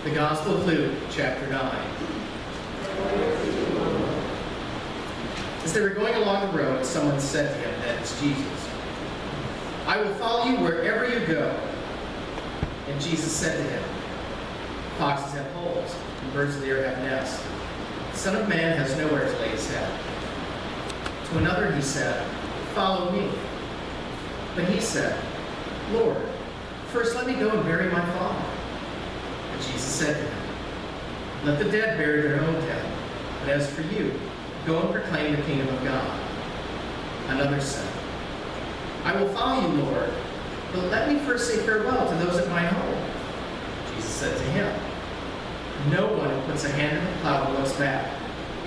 The Gospel of Luke, chapter 9. As they were going along the road, someone said to him, that is Jesus, "I will follow you wherever you go." And Jesus said to him, "Foxes have holes, and birds of the air have nests. The Son of Man has nowhere to lay his head." To another he said, "Follow me." But he said, "Lord, first let me go and bury my father." And Jesus said to him, "Let the dead bury their own dead. But as for you, go and proclaim the kingdom of God." Another said, "I will follow you, Lord, but let me first say farewell to those at my home." Jesus said to him, "No one who puts a hand in the plow and looks back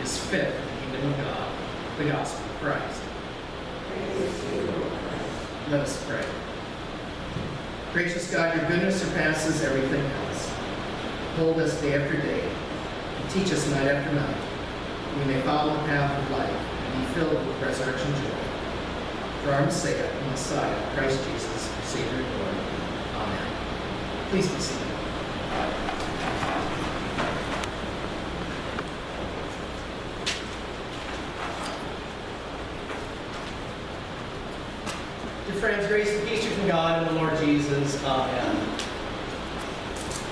is fit for the kingdom of God." The gospel of Christ. Let us pray. Gracious God, your goodness surpasses everything else. Hold us day after day, and teach us night after night, that we may follow the path of life and be filled with resurrection joy. For our Messiah, Christ Jesus, our Savior and Lord. Amen. Please be seated. Dear friends, grace and peace to you from God and the Lord Jesus. Amen.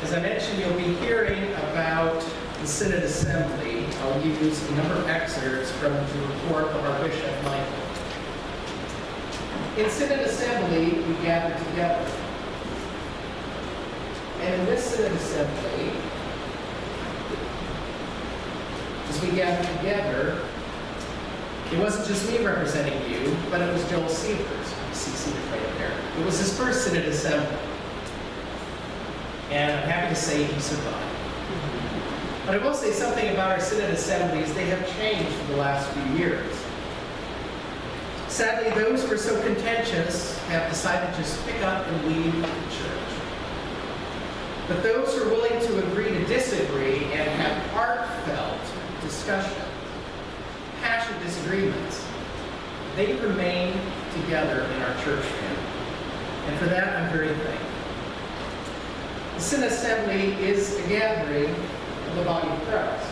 As I mentioned, you'll be hearing about the Synod Assembly. I'll use a number of excerpts from the report of our Bishop Michael. In Synod Assembly, we gather together. And in this Synod Assembly, as we gather together, it wasn't just me representing you, but it was Joel Sievers. You see seated right there. It was his first Synod Assembly. And I'm happy to say he survived. But I will say something about our Synod Assemblies. They have changed in the last few years. Sadly, those who are so contentious have decided to just pick up and leave the church. But those who are willing to agree to disagree and have heartfelt discussion, passionate disagreements, they remain together in our church family. And for that, I'm very thankful. The Synod Assembly is a gathering of the body of Christ.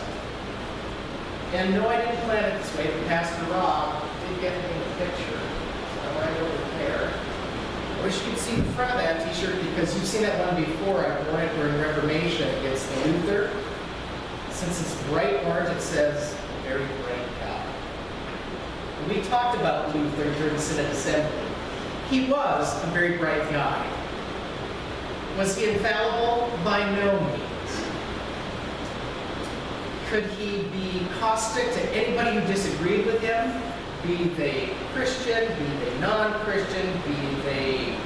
And no, I didn't plan it this way, but Pastor Rob did get me a picture. So right over there. I wish you could see the front of that t-shirt because you've seen that one before. I wore it during Reformation against the Luther. Since it's bright orange, it says, "A very bright God." And we talked about Luther during the Synod Assembly. He was a very bright guy. Was he infallible? By no means. Could he be caustic to anybody who disagreed with him? Be they Christian, be they non-Christian, be they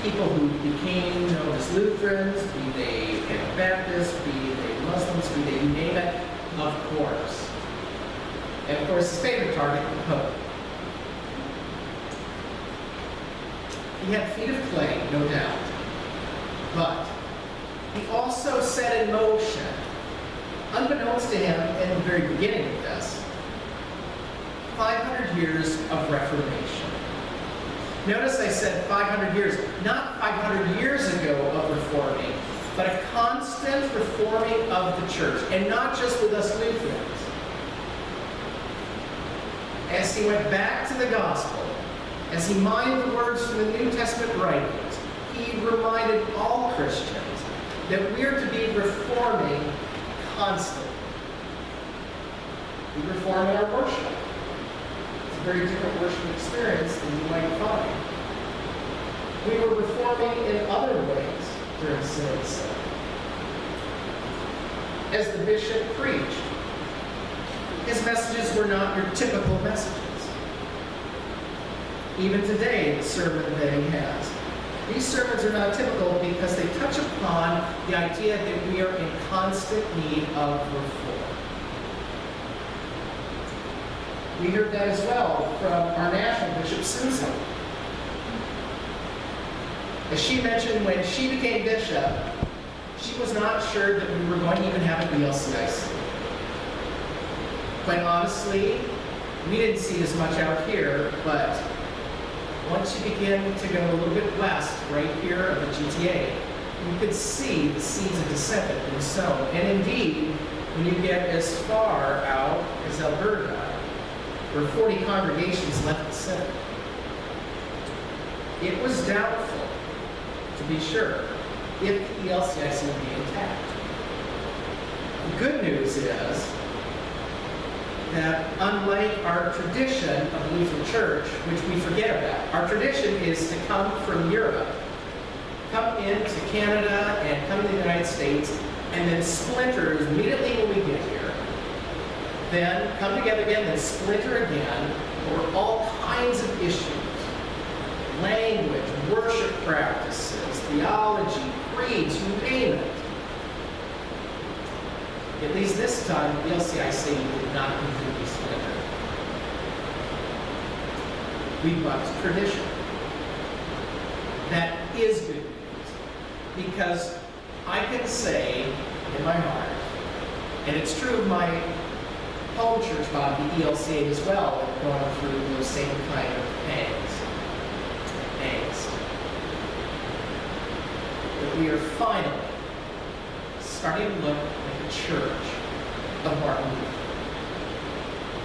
people who became known as Lutherans, be they Anabaptists, be they Muslims, be they you name it, of course. And of course, his favorite target, the Pope. He had feet of clay, no doubt. But he also set in motion, unbeknownst to him in the very beginning of this, 500 years of Reformation. Notice I said 500 years, not 500 years ago of reforming, but a constant reforming of the church, and not just with us Lutherans. As he went back to the gospel, as he mined the words from the New Testament writings, he reminded all Christians that we're to be reforming constantly. We reform in our worship. It's a very different worship experience than you might find. We were reforming in other ways during Synod Assembly. As the bishop preached, his messages were not your typical messages. Even today, the sermon that he has. These sermons are not typical because they touch upon the idea that we are in constant need of reform. We heard that as well from our national Bishop Susan. As she mentioned, when she became bishop, she was not sure that we were going to even have a BLCIC. Quite honestly, we didn't see as much out here, but once you begin to go a little bit west, right here of the GTA, you could see the seeds of dissent that have been sown. And indeed, when you get as far out as Alberta, where 40 congregations left the Synod, it was doubtful, to be sure, if the ELCIC would be intact. The good news is that unlike our tradition of the Lutheran Church, which we forget about, our tradition is to come from Europe, come into Canada and come to the United States, and then splinter immediately when we get here. Then come together again, then splinter again over all kinds of issues. Language, worship practices, theology, creeds, you name it. At least this time, the LCIC did not completely splinter. We bucked tradition. That is good news, because I can say in my heart, and it's true of my home church body, the ELCA as well, that are going through those same kind of angst. That we are finally starting to look like a church of Martin Luther.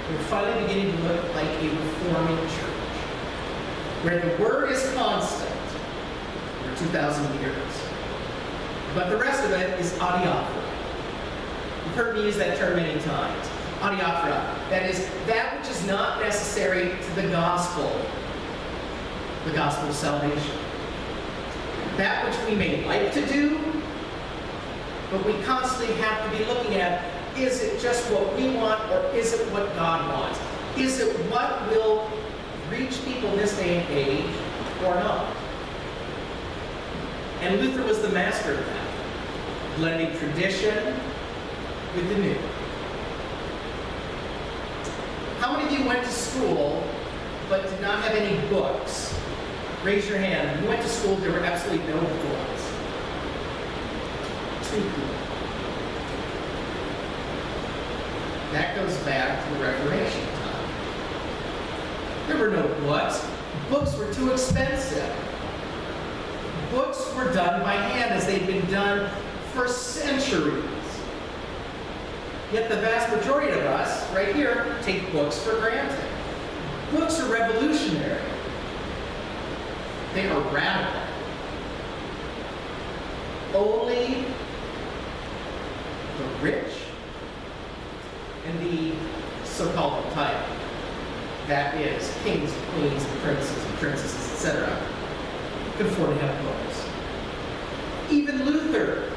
We're finally beginning to look like a reforming church, where the word is constant for 2,000 years, but the rest of it is adiaphora. You've heard me use that term many times. Adiaphora. That is, that which is not necessary to the gospel of salvation. That which we may like to do, but we constantly have to be looking at, is it just what we want, or is it what God wants? Is it what will reach people in this day and age, or not? And Luther was the master of that, blending tradition with the new. How many of you went to school but did not have any books? Raise your hand. If you went to school, there were absolutely no books. 2 people. That goes back to the Reformation time. There were no books. Books were too expensive. Books were done by hand as they'd been done for centuries. Yet the vast majority of us, right here, take books for granted. Books are revolutionary. They are radical. Only the rich and the so-called type, that is, kings, queens, and princesses, etc., could afford to have books. Even Luther,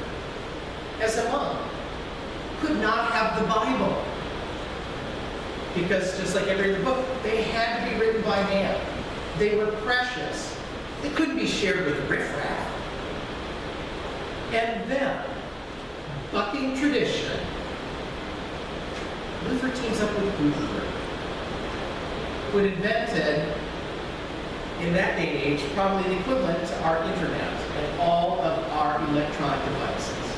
as a monk, could not have the Bible, because just like every other book, they had to be written by hand. They were precious. They couldn't be shared with riffraff. And then, bucking tradition, Luther teams up with Gutenberg, who had invented, in that day and age, probably the equivalent to our internet and all of our electronic devices,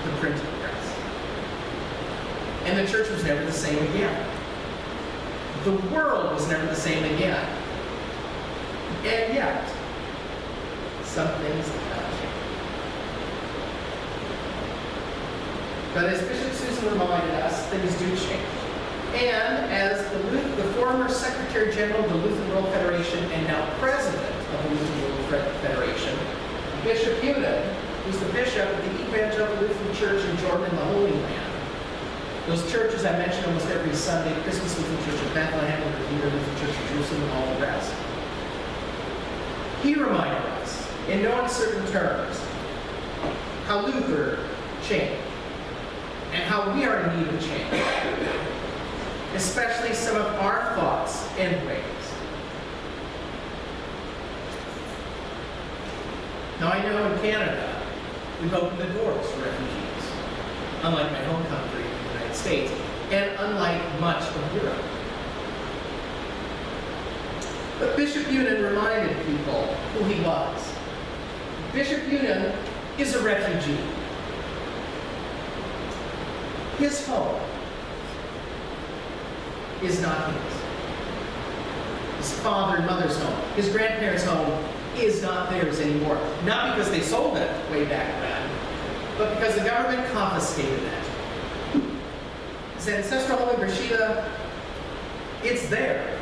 the printing press. And the church was never the same again. The world was never the same again. And yet, some things have changed. But as Bishop Susan reminded us, things do change. And as the former Secretary General of the Lutheran World Federation and now President of the Lutheran World Federation, Bishop Unan, who's the bishop of the Evangelical Lutheran Church in Jordan and the Holy Land. Those churches I mentioned almost every Sunday, Christmas Lutheran Church of Bethlehem, and the Redeemer Lutheran Church of Jerusalem, and all the rest. He reminded us, in no uncertain terms, how Luther changed, and how we are in need of change, especially some of our thoughts and ways. Now, I know in Canada, we've opened the doors for refugees, unlike my home country, the United States, and unlike much of Europe. But Bishop Unan reminded people who he was. Bishop Unan is a refugee. His home is not his. His father and mother's home, his grandparents' home is not theirs anymore. Not because they sold it way back when, but because the government confiscated it. His ancestral home in Beersheba, it's there,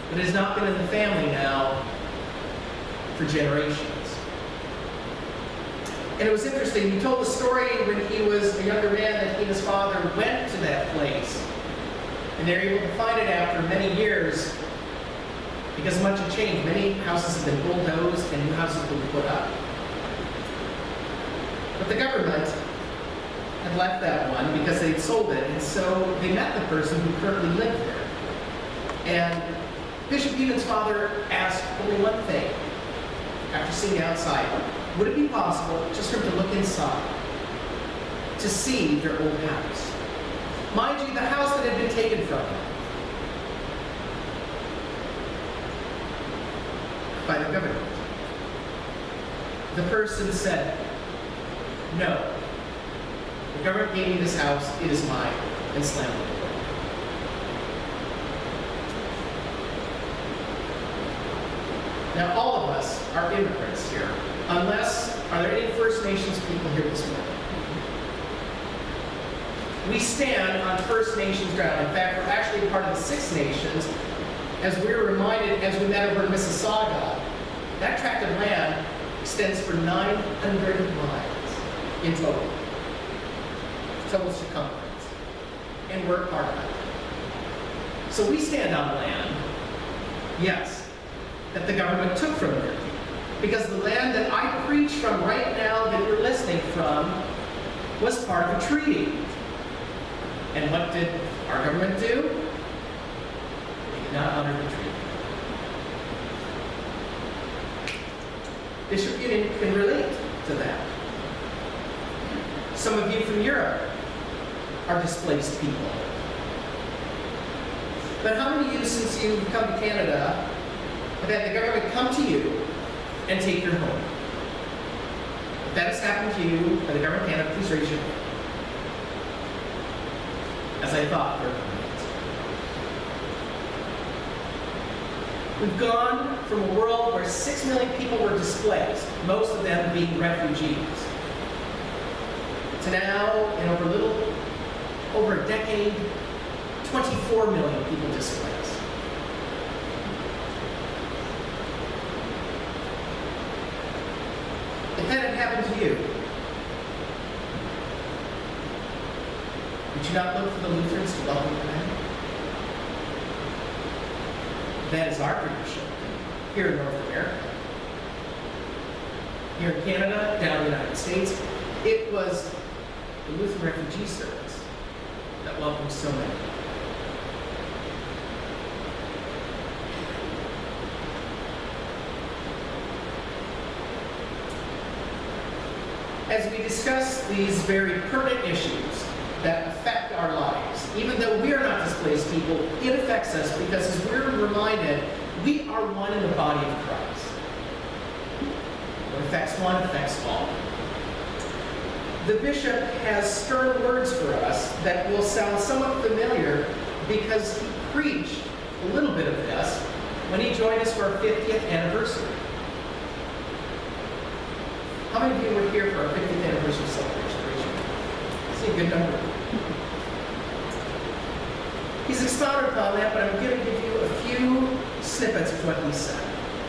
but it has not been in the family now for generations. And it was interesting, he told the story when he was a younger man that he and his father went to that place. And they were able to find it after many years because much had changed. Many houses have been bulldozed and new houses have been put up. But the government had left that one because they'd sold it, and so they met the person who currently lived there. And Bishop Eden's father asked only one thing after seeing the outside. Would it be possible just for him to look inside to see their old house? Mind you, the house that had been taken from them by the government. The person said, no. The government gave me this house, it is mine, and slammed the door. Now, all of us are immigrants here, unless, are there any First Nations people here this morning? We stand on First Nations ground. In fact, we're actually part of the Six Nations. As we were reminded as we met over in Mississauga, that tract of land extends for 900 miles in total. Total circumference. And we're part of it. So we stand on land, yes, that the government took from them. Because the land that I preach from right now, that you're listening from, was part of a treaty. And what did our government do? They did not honor the treaty. Bishop Eden can relate to that. Some of you from Europe are displaced people. But how many of you, since you've come to Canada, have had the government come to you and take your home? If that has happened to you by the government of Canada, please raise your hand. As I thought for a moment. We've gone from a world where 6 million people were displaced, most of them being refugees, to now, in over a decade, 24 million people displaced. If that had happened to you, would you not look for the Lutherans to welcome them in? That is our tradition here in North America. Here in Canada, down in the United States, it was the Lutheran Refugee Service that welcomed so many. As we discuss these very pertinent issues that affect our lives, even though we are not displaced people, it affects us because as we're reminded, we are one in the body of Christ. What affects one affects all. The bishop has stern words for us that will sound somewhat familiar because he preached a little bit of this when he joined us for our 50th anniversary. How many of you were here for our 50th anniversary celebration? I see a good number. He's expounded upon that, but I'm going to give you a few snippets of what he said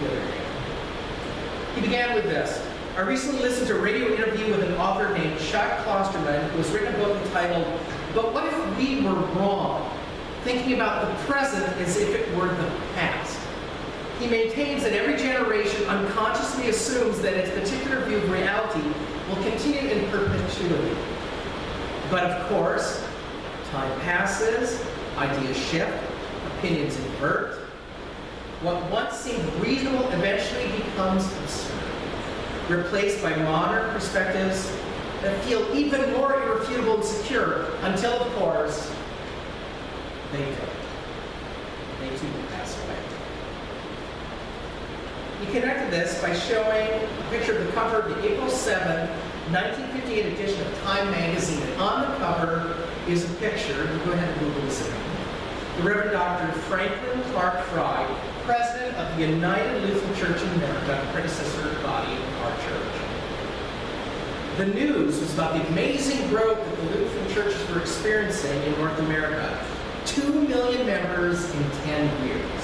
the other day. He began with this. I recently listened to a radio interview with an author named Chuck Klosterman, who has written a book entitled, But What If We Were Wrong? Thinking about the present as if it were the past. He maintains that every generation unconsciously assumes that its particular view of reality will continue in perpetuity. But of course, time passes, ideas shift, opinions invert. What once seemed reasonable eventually becomes absurd, replaced by modern perspectives that feel even more irrefutable and secure until, of course, they don't. They too will pass away. He connected this by showing a picture of the cover of the April 7, 1958 edition of Time magazine. And on the cover is a picture, you go ahead and Google this again. The Reverend Dr. Franklin Clark Fry president of the United Lutheran Church in America, the predecessor body of our church. The news was about the amazing growth that the Lutheran churches were experiencing in North America. 2 million members in 10 years.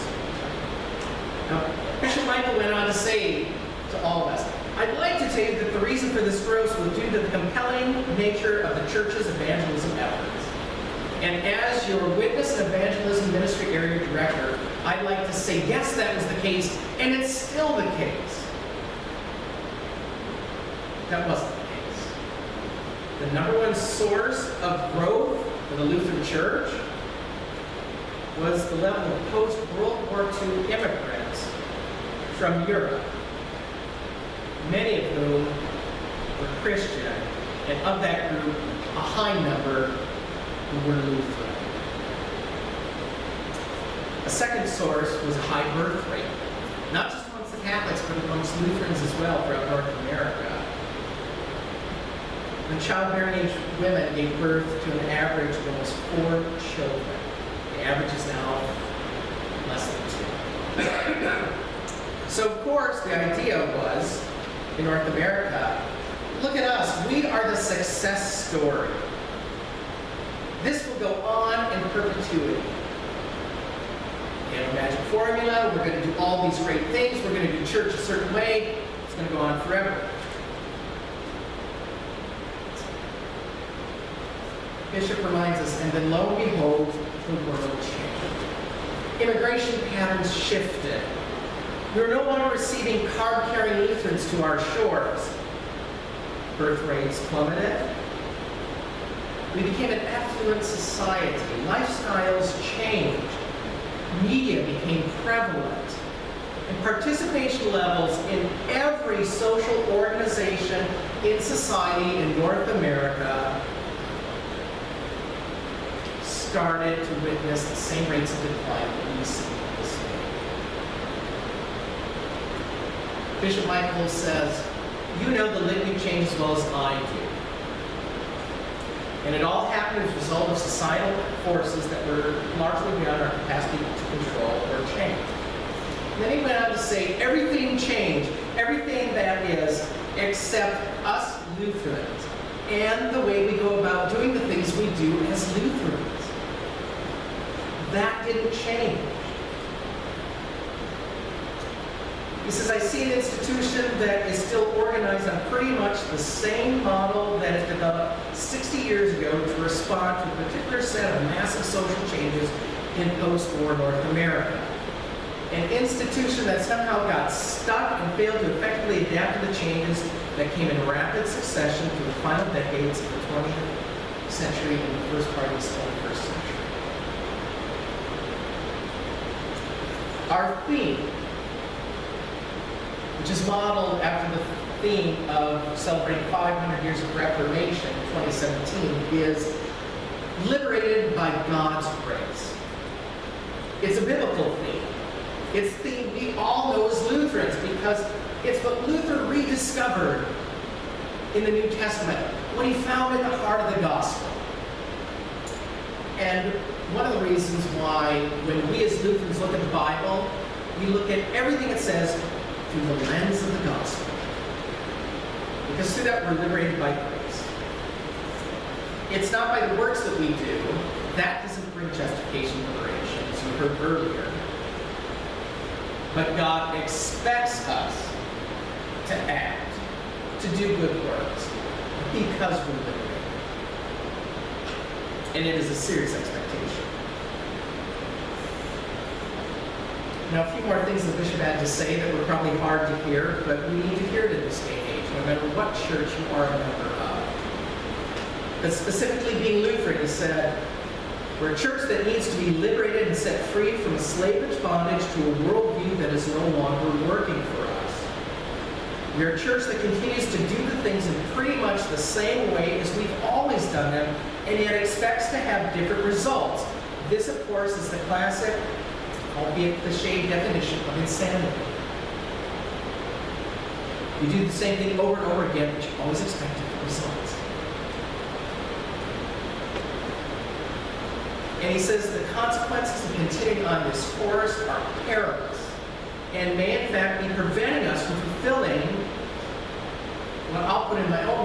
Now, Bishop Michael went on to say to all of us, I'd like to tell you that the reason for this growth was due to the compelling nature of the church's evangelism efforts. And as your witness and evangelism ministry area director, I'd like to say, yes, that was the case, and it's still the case. That wasn't the case. The number one source of growth for the Lutheran Church was the level of post-World War II immigrants from Europe, many of whom were Christian, and of that group, a high number who were Lutheran. A second source was a high birth rate, not just amongst the Catholics, but amongst Lutherans as well throughout North America. When childbearing age women gave birth to an average of almost 4 children. The average is now less than 2. So, of course, the idea was, in North America, look at us, we are the success story. This will go on in perpetuity. We have a magic formula, we're going to do all these great things, we're going to do church a certain way, it's going to go on forever. Bishop reminds us, and then lo and behold, the world changed. Immigration patterns shifted. We were no longer receiving card-carrying Lutherans to our shores. Birth rates plummeted. We became an affluent society. Lifestyles changed. Media became prevalent. And participation levels in every social organization in society in North America started to witness the same rates of decline that we see this day. Bishop Michael says, you know the litany change as well as I do. And it all happened as a result of societal forces that were largely beyond our capacity to control or change. And then he went on to say, everything changed, everything that is, except us Lutherans, and the way we go about doing the things we do as Lutherans. That didn't change. He says, I see an institution that is still organized on pretty much the same model that is developed 60 years ago to respond to a particular set of massive social changes in post-war North America. An institution that somehow got stuck and failed to effectively adapt to the changes that came in rapid succession through the final decades of the 20th century and the first part of the 21st century. Our theme, which is modeled after the theme of celebrating 500 years of Reformation in 2017, is liberated by God's grace. It's a biblical theme. It's a theme we all know as Lutherans because it's what Luther rediscovered in the New Testament, what he found at the heart of the gospel. And one of the reasons why, when we as Lutherans look at the Bible, we look at everything it says through the lens of the gospel. Because through that, we're liberated by grace. It's not by the works that we do. That doesn't bring justification and liberation, as you heard earlier. But God expects us to act, to do good works, because we're liberated. And it is a serious expectation. Now, a few more things the bishop had to say that were probably hard to hear, but we need to hear it in this day and age, no matter what church you are a member of. But specifically being Lutheran, he said, we're a church that needs to be liberated and set free from a slavish bondage to a worldview that is no longer working for us. We're a church that continues to do the things in pretty much the same way as we've always done them, and yet expects to have different results. This, of course, is the classic, albeit cliche, definition of insanity. You do the same thing over and over again, but you always expect different results. And he says the consequences of continuing on this course are perilous. and may in fact be preventing us from fulfilling what I'll put in my own